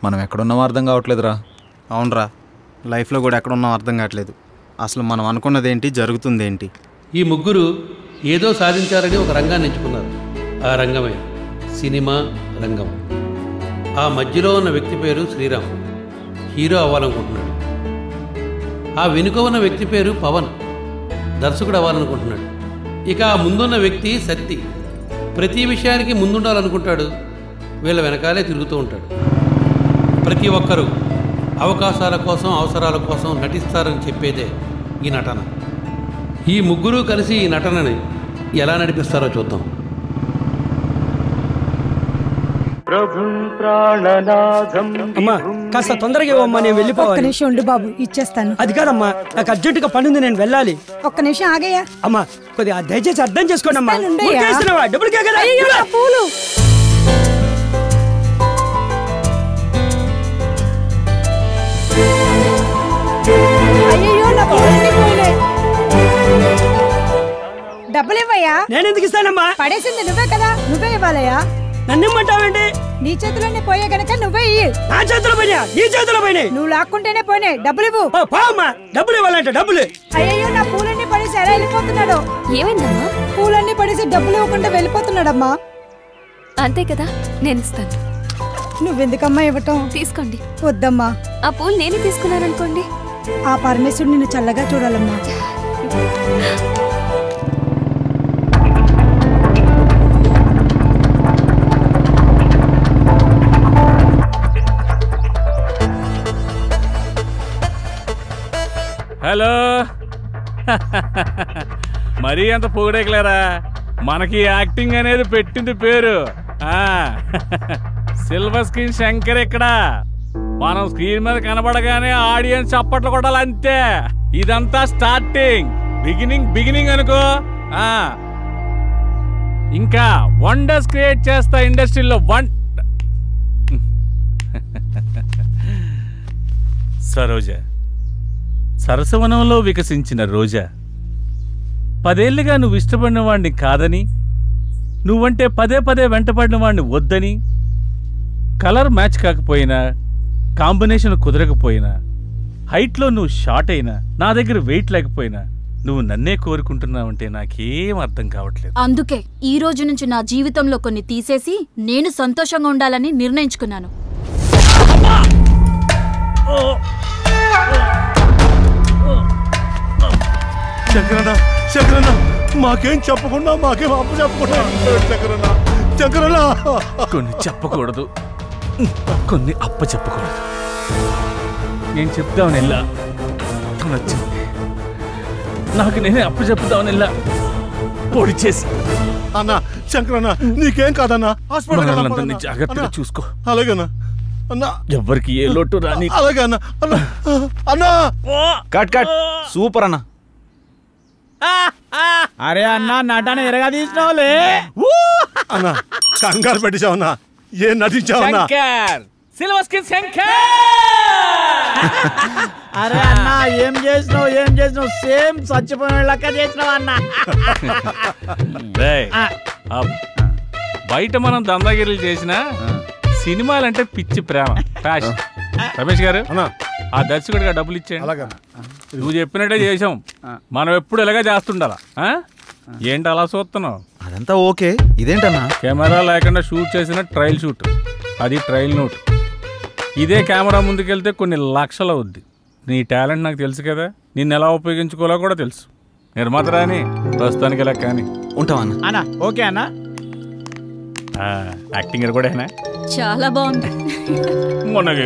మనం ఎక్కడున్నామో అర్థం కావట్లేదురా. అవునరా, లైఫ్లో కూడా ఎక్కడున్నామో అర్థం కావట్లేదు. అసలు మనం అనుకున్నదేంటి, జరుగుతుందేంటి? ఈ ముగ్గురు ఏదో సాధించాలని ఒక రంగాన్ని ఎంచుకున్నారు. ఆ రంగమే సినిమా రంగం. ఆ మధ్యలో ఉన్న వ్యక్తి పేరు శ్రీరామ్, హీరో అవ్వాలనుకుంటున్నాడు. ఆ వెనుక ఉన్న వ్యక్తి పేరు పవన్, దర్శకుడు అవ్వాలనుకుంటున్నాడు. ఇక ఆ ముందున్న వ్యక్తి సత్తి, ప్రతి విషయానికి ముందుండాలనుకుంటాడు. వీళ్ళ వెనకాలే తిరుగుతూ ఉంటాడు. ప్రతి ఒక్కరూ అవకాశాల కోసం, అవసరాల కోసం నటిస్తారని చెప్పేదే ఈ నటన. ఈ ముగ్గురు కలిసి ఈ నటనని ఎలా నడిపిస్తారో చూద్దాం. అమ్మా కాస్త తొందరగా ఇవ్వమ్మా, నేను వెళ్ళిపోవాలి. ఒక్క నిమిషం ఉండు బాబు, ఇచ్చేస్తాను. అది కాదమ్మా, నాకు అర్జెంటుగా పని ఉంది, నేను వెళ్ళాలి. ఒక్క నిమిషం ఆగయ్యా. అమ్మా కొద్దిగా దయచేసి అర్థం చేసుకోండి అమ్మా. ఇస్తానుండయ్యా. ఊరికేస్తున్నావా? డబ్బులకే కదా. అయ్యో, నా పూలు. అయ్యో, నా పూలన్నీ పోయినాయి. డబ్బులు ఇవ్వయ్యా. నేను ఎందుకు ఇస్తానమ్మా? పడేసింది నువ్వే కదా, నువ్వే ఇవ్వాలయ్యా. నన్ను ఇమ్మంటావేంటి? నీ చేతిలోనే పోయే గనక నువ్వే ఇయ్యి. నా చేతిలో పోయినా, నీ చేతిలో పోయినాయి. నువ్వు లాక్కుంటేనే పోయినాయి. డబ్బులు ఇవ్వు. అమ్మా, డబ్బులు ఇవ్వాలంటే డబ్బులు. అయ్యో, నా పూలన్నీ పడేసి ఎలా వెళ్ళిపోతున్నాడు? ఏమైందమ్మా? పూలన్నీ పడేసి డబ్బులు ఇవ్వకుండా వెళ్ళిపోతున్నాడమ్మా. అంతే కదా, నేను ఇస్తాను. నువ్వెందుకమ్మా ఇవ్వటం? తీసుకోండి. వద్దమ్మా, ఆ పూలు నేనే తీసుకున్నాననుకోండి. ఆ పరమేశ్వరుడు నిన్ను చల్లగా చూడాలమ్మా. హలో, మరీ అంత పొగడేకలేరా. మనకి యాక్టింగ్ అనేది పెట్టింది పేరు. సిల్వర్ స్క్రీన్ శంకర్ ఇక్కడ. మనం స్క్రీన్ మీద కనబడగానే ఆడియన్స్ చప్పట్లు కొట్టాలి, అంతే. ఇదంతా స్టార్టింగ్, బిగినింగ్ అనుకో. ఇంకా వండర్స్ క్రియేట్ చేస్తా ఇండస్ట్రీలో. సరోజ, సరసవనంలో వికసించిన రోజా, 10 ఏళ్లుగా నువ్వు ఇష్టపడిన వాడిని కాదని, నువ్వంటే పదే వెంటపడిన వాడిని వద్దని, కలర్ మ్యాచ్ కాకపోయినా, కాంబినేషన్ కుదరకపోయినా, హైట్లో నువ్వు షార్ట్ అయినా, నా దగ్గర వెయిట్ లేకపోయినా, నువ్వు నన్నే కోరుకుంటున్నావంటే నాకేం అర్థం కావట్లేదు. అందుకే ఈ రోజు నుంచి నా జీవితంలో కొన్ని తీసేసి నేను సంతోషంగా ఉండాలని నిర్ణయించుకున్నాను. శంకరన్న, మాకేం చెప్పకుండా, మాకేం అప్పు చెప్పకుండా. శంకరన్న, కొన్ని చెప్పకూడదు, కొన్ని అప్ప చెప్పకూడదు. నేను చెప్తామని వెళ్ళా, నచ్చింది. నాకు నేనే అప్పు చెప్తామని వెళ్ళా, పొడి చేసి. అన్నా శంకరన్న, నీకేం కాదన్నా, హాస్పిటల్ జాగ్రత్తగా చూసుకో. అలాగేనా అన్నా? ఎవరికి ఏ లోటు రాని. అలాగే అన్నా. అన్నా కట్ కట్, సూపర్ అన్న. అరే అన్న, నటన ఎరగా తీసినావులే అన్నా. కంగారు పెట్టించావన్నా, ఏం నటించావన్నా? Silver screen Shankar. అరే అన్న, ఏం చేసినావు? సేమ్ చచ్చిపోయిన లెక్క చేసినావు అన్న. బయట మనం దందాగిరీలు చేసిన సినిమాలంటే పిచ్చి ప్రేమ, ఫ్యాషన్. రమేష్ గారు, ఆ దర్శకుడిగా డబ్బులు ఇచ్చేయండి. నువ్వు చెప్పినట్టే చేసాం. మనం ఎప్పుడు ఇలాగే చేస్తుండాలా? ఏంటి అలా చూస్తున్నావు? అదంతా ఓకే, ఇదేంటన్నా? కెమెరా లేకుండా షూట్ చేసిన ట్రయల్ షూట్, అది ట్రయల్ నోట్. ఇదే కెమెరా ముందుకెళ్తే కొన్ని లక్షలు అవుద్ది. నీ టాలెంట్ నాకు తెలుసు కదా, నిన్ను ఎలా ఉపయోగించుకోవాలో కూడా తెలుసు. నిర్మాత రాని ప్రస్తుతానికి ఇలా కానీ ఉంటావన్నా. అన్నా ఓకే అన్నా. యాక్టింగ్ కూడా చాలా బాగుంది. మొన్నగా